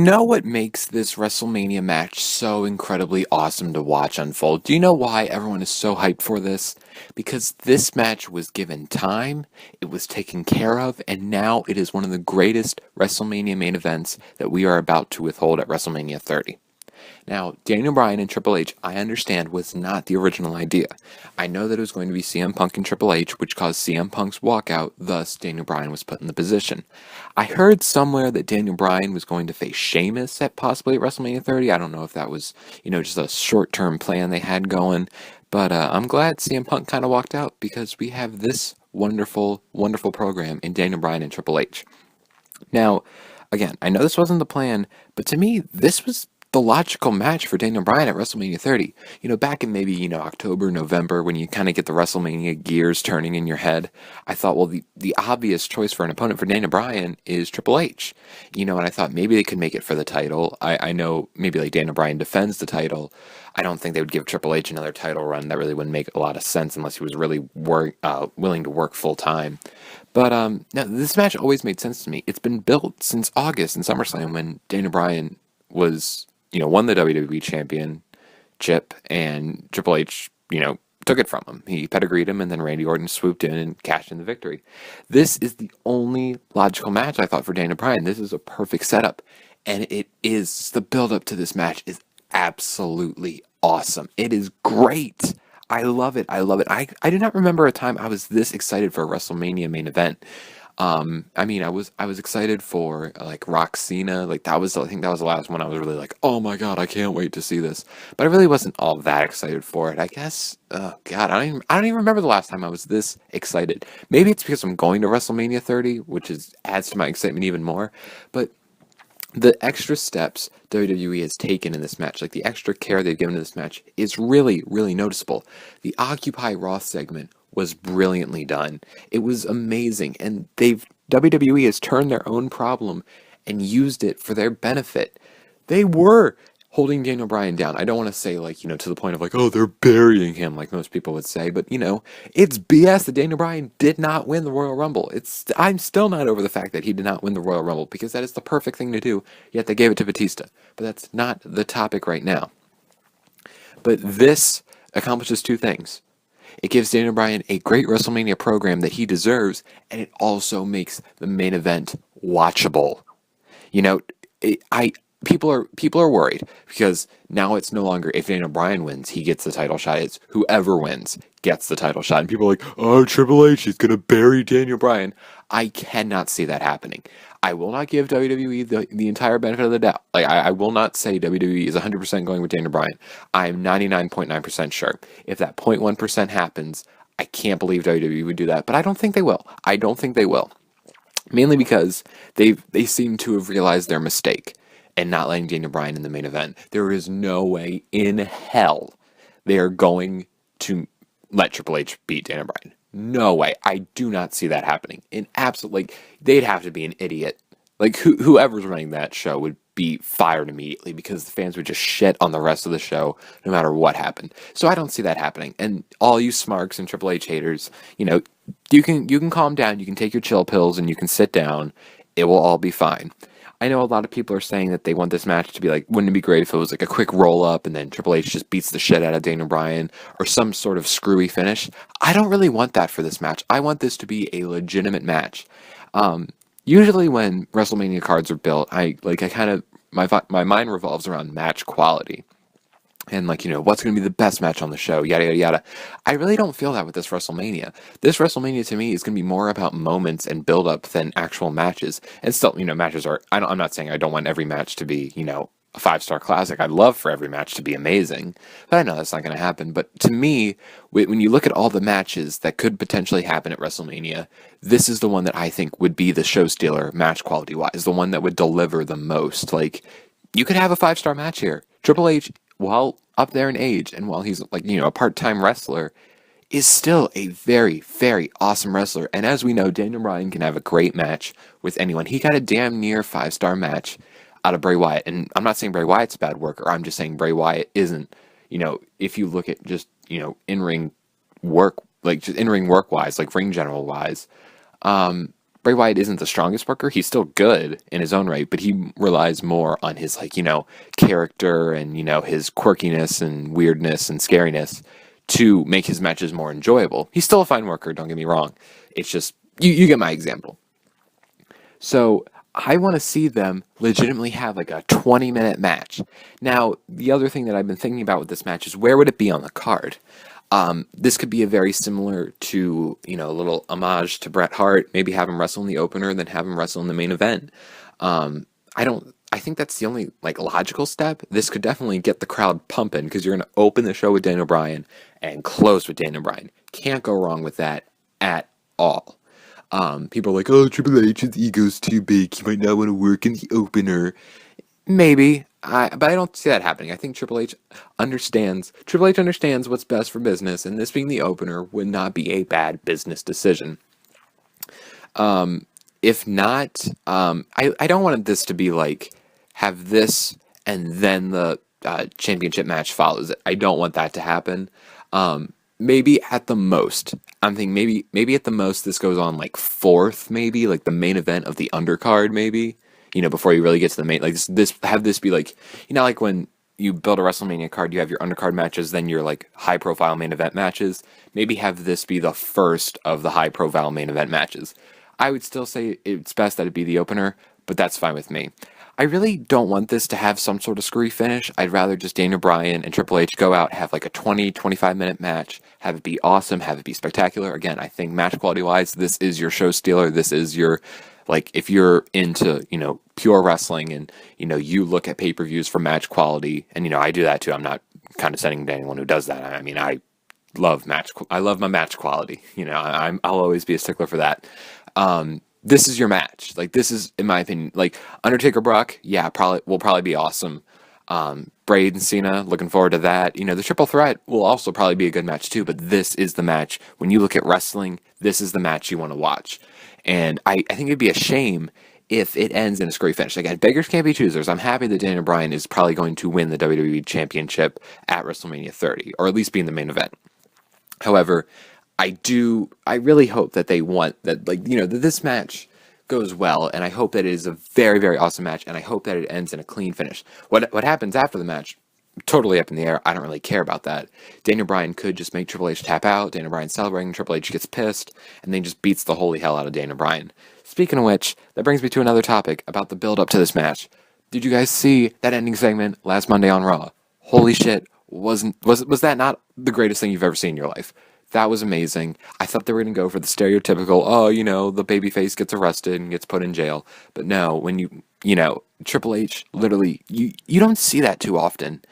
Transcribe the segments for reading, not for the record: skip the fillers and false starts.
know what makes this WrestleMania match so incredibly awesome to watch unfold? Do you know why everyone is so hyped for this? Because this match was given time, it was taken care of, and now it is one of the greatest WrestleMania main events that we are about to withhold at WrestleMania 30. Now, Daniel Bryan and Triple H, I understand, was not the original idea. I know that it was going to be CM Punk and Triple H, which caused CM Punk's walkout, thus Daniel Bryan was put in the position. I heard somewhere that Daniel Bryan was going to face Sheamus at possibly at WrestleMania 30. I don't know if that was, just a short-term plan they had going, but I'm glad CM Punk kind of walked out because we have this wonderful, wonderful program in Daniel Bryan and Triple H. Now, again, I know this wasn't the plan, but to me, this was the logical match for Daniel Bryan at WrestleMania 30. Back in maybe, October, November, when you kind of get the WrestleMania gears turning in your head, I thought, well, the obvious choice for an opponent for Daniel Bryan is Triple H. And I thought maybe they could make it for the title. I know maybe like Daniel Bryan defends the title. I don't think they would give Triple H another title run. That really wouldn't make a lot of sense unless he was really willing to work full time. But no, this match always made sense to me. It's been built since August in SummerSlam when Daniel Bryan was, won the WWE Championship and Triple H, took it from him. He pedigreed him and then Randy Orton swooped in and cashed in the victory. This is the only logical match I thought for Daniel Bryan. This is a perfect setup. And it is, the build up to this match is absolutely awesome. It is great. I love it. I love it. I do not remember a time I was this excited for a WrestleMania main event. I was excited for like Rock Cena. Like I think that was the last one I was really like, oh my god, I can't wait to see this. But I really wasn't all that excited for it. I guess, oh god, I don't even remember the last time I was this excited. Maybe it's because I'm going to WrestleMania 30, which adds to my excitement even more. But the extra steps WWE has taken in this match, like the extra care they've given to this match, is really, really noticeable. The Occupy Raw segment was brilliantly done. It was amazing, and WWE has turned their own problem and used it for their benefit. They were holding Daniel Bryan down. I don't want to say to the point of oh, they're burying him like most people would say, but it's BS that Daniel Bryan did not win the Royal Rumble. I'm still not over the fact that he did not win the Royal Rumble because that is the perfect thing to do, yet they gave it to Batista. But that's not the topic right now. But this accomplishes two things. It gives Daniel Bryan a great WrestleMania program that he deserves, and it also makes the main event watchable. People are worried because now it's no longer if Daniel Bryan wins, he gets the title shot. It's whoever wins gets the title shot. And people are like, oh, Triple H is going to bury Daniel Bryan. I cannot see that happening. I will not give WWE the entire benefit of the doubt. I will not say WWE is 100% going with Daniel Bryan. I'm 99.9% sure. If that 0.1% happens, I can't believe WWE would do that. But I don't think they will. I don't think they will. Mainly because they seem to have realized their mistake and not letting Daniel Bryan in the main event. There is no way in hell they are going to let Triple H beat Daniel Bryan. No way. I do not see that happening. They'd have to be an idiot. Whoever's running that show would be fired immediately because the fans would just shit on the rest of the show no matter what happened. So I don't see that happening. And all you smarks and Triple H haters, you can calm down, you can take your chill pills, and you can sit down. It will all be fine. I know a lot of people are saying that they want this match to be wouldn't it be great if it was a quick roll up and then Triple H just beats the shit out of Daniel Bryan or some sort of screwy finish. I don't really want that for this match. I want this to be a legitimate match. Usually when WrestleMania cards are built, my mind revolves around match quality. And what's going to be the best match on the show, yada, yada, yada. I really don't feel that with this WrestleMania. This WrestleMania to me is going to be more about moments and build-up than actual matches. And still, matches are, I'm not saying I don't want every match to be, a 5-star classic. I'd love for every match to be amazing. But I know that's not going to happen. But to me, when you look at all the matches that could potentially happen at WrestleMania, this is the one that I think would be the show stealer match quality-wise, the one that would deliver the most. You could have a 5-star match here. Triple H, while up there in age and while he's a part-time wrestler, is still a very, very awesome wrestler. And as we know, Daniel Bryan can have a great match with anyone. He got a damn near 5-star match out of Bray Wyatt. And I'm not saying Bray Wyatt's a bad worker. I'm just saying Bray Wyatt isn't, if you look at just, in-ring work, just in-ring work-wise, ring general-wise, Bray Wyatt isn't the strongest worker. He's still good in his own right, but he relies more on his, like, character and, his quirkiness and weirdness and scariness to make his matches more enjoyable. He's still a fine worker, don't get me wrong. It's just, you get my example. So I want to see them legitimately have like a 20-minute match. Now, the other thing that I've been thinking about with this match is where would it be on the card? This could be a very similar to, a little homage to Bret Hart. Maybe have him wrestle in the opener, then have him wrestle in the main event. I think that's the only like logical step. This could definitely get the crowd pumping because you're going to open the show with Daniel Bryan and close with Daniel Bryan. Can't go wrong with that at all. People are like, oh, Triple H's ego's too big. He might not want to work in the opener. Maybe, but I don't see that happening. I think Triple H understands what's best for business, and this being the opener would not be a bad business decision. If not, I don't want this to be like, have this and then the championship match follows it. I don't want that to happen. Maybe at the most, I'm thinking maybe at the most this goes on like fourth, maybe like the main event of the undercard, maybe, before you really get to the main, like have this be like, like when you build a WrestleMania card, you have your undercard matches, then your like high profile main event matches. Maybe have this be the first of the high profile main event matches. I would still say it's best that it be the opener, but that's fine with me. I really don't want this to have some sort of screwy finish. I'd rather just Daniel Bryan and Triple H go out, have like a 20, 25-minute match, have it be awesome, have it be spectacular. Again, I think match quality-wise, this is your show stealer. This is your, like, if you're into, pure wrestling and, you look at pay-per-views for match quality, and, I do that too. I'm not condescending to anyone who does that. I mean, I love my match quality. I'll always be a stickler for that. This is your match. Like, this is, in my opinion, like, Undertaker Brock, yeah, will probably be awesome. Bray and Cena, looking forward to that. The triple threat will also probably be a good match too, but this is the match. When you look at wrestling, this is the match you want to watch. And I think it'd be a shame if it ends in a screwy finish. Again, beggars can't be choosers. I'm happy that Daniel Bryan is probably going to win the WWE Championship at WrestleMania 30, or at least be in the main event. However, I really hope that they want that, like, that this match goes well, and I hope that it is a very, very awesome match, and I hope that it ends in a clean finish. What happens after the match, totally up in the air. I don't really care about that. Daniel Bryan could just make Triple H tap out, Daniel Bryan celebrating, Triple H gets pissed, and then just beats the holy hell out of Daniel Bryan. Speaking of which, that brings me to another topic about the build-up to this match. Did you guys see that ending segment last Monday on Raw? Holy shit, was that not the greatest thing you've ever seen in your life? That was amazing. I thought they were going to go for the stereotypical, the babyface gets arrested and gets put in jail. But no, when Triple H, literally, you don't see that too often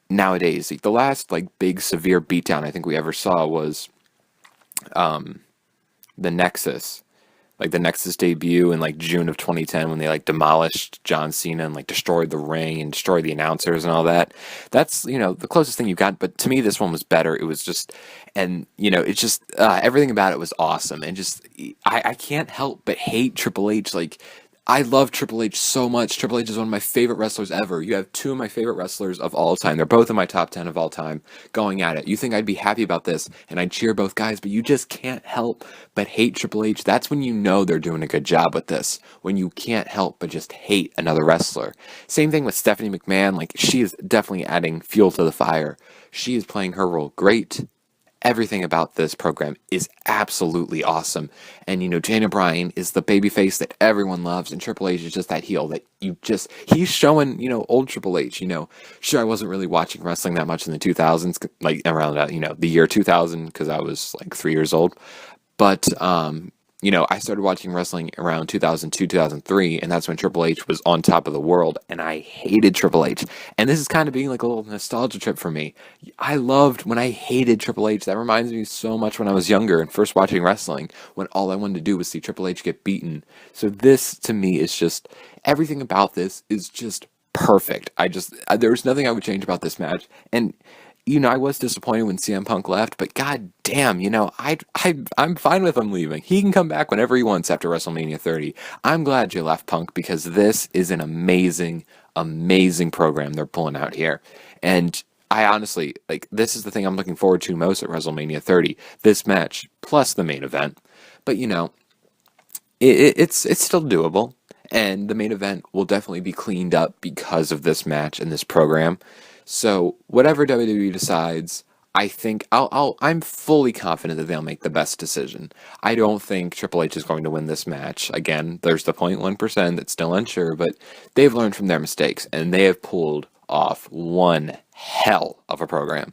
nowadays. The last, like, big severe beatdown I think we ever saw was the Nexus. Like, the Nexus debut in, like, June of 2010 when they, like, demolished John Cena and, like, destroyed the ring and destroyed the announcers and all that. That's, the closest thing you got. But to me, this one was better. It was just, and, it's just, everything about it was awesome. And just, I can't help but hate Triple H. Like, I love Triple H so much. Triple H is one of my favorite wrestlers ever. You have two of my favorite wrestlers of all time. They're both in my top 10 of all time going at it. You think I'd be happy about this and I'd cheer both guys, but you just can't help but hate Triple H. That's when you know they're doing a good job with this. When you can't help but just hate another wrestler. Same thing with Stephanie McMahon. Like, she is definitely adding fuel to the fire. She is playing her role great. Everything about this program is absolutely awesome. And, Daniel Bryan is the babyface that everyone loves, and Triple H is just that heel that he's showing, old Triple H, Sure, I wasn't really watching wrestling that much in the 2000s, like around, the year 2000, because I was like 3 years old. But, I started watching wrestling around 2002, 2003, and that's when Triple H was on top of the world, and I hated Triple H. And this is kind of being like a little nostalgia trip for me. I loved when I hated Triple H. That reminds me so much when I was younger and first watching wrestling, when all I wanted to do was see Triple H get beaten. So this, to me, is just, everything about this is just perfect. There's nothing I would change about this match. And I was disappointed when CM Punk left, but god damn, I'm fine with him leaving. He can come back whenever he wants after WrestleMania 30. I'm glad you left, Punk, because this is an amazing, amazing program they're pulling out here. And I honestly, this is the thing I'm looking forward to most at WrestleMania 30. This match, plus the main event. But, it's still doable, and the main event will definitely be cleaned up because of this match and this program. So whatever WWE decides, I think I'm fully confident that they'll make the best decision. I don't think Triple H is going to win this match. Again, there's the 0.1% that's still unsure, but they've learned from their mistakes and they have pulled off one hell of a program.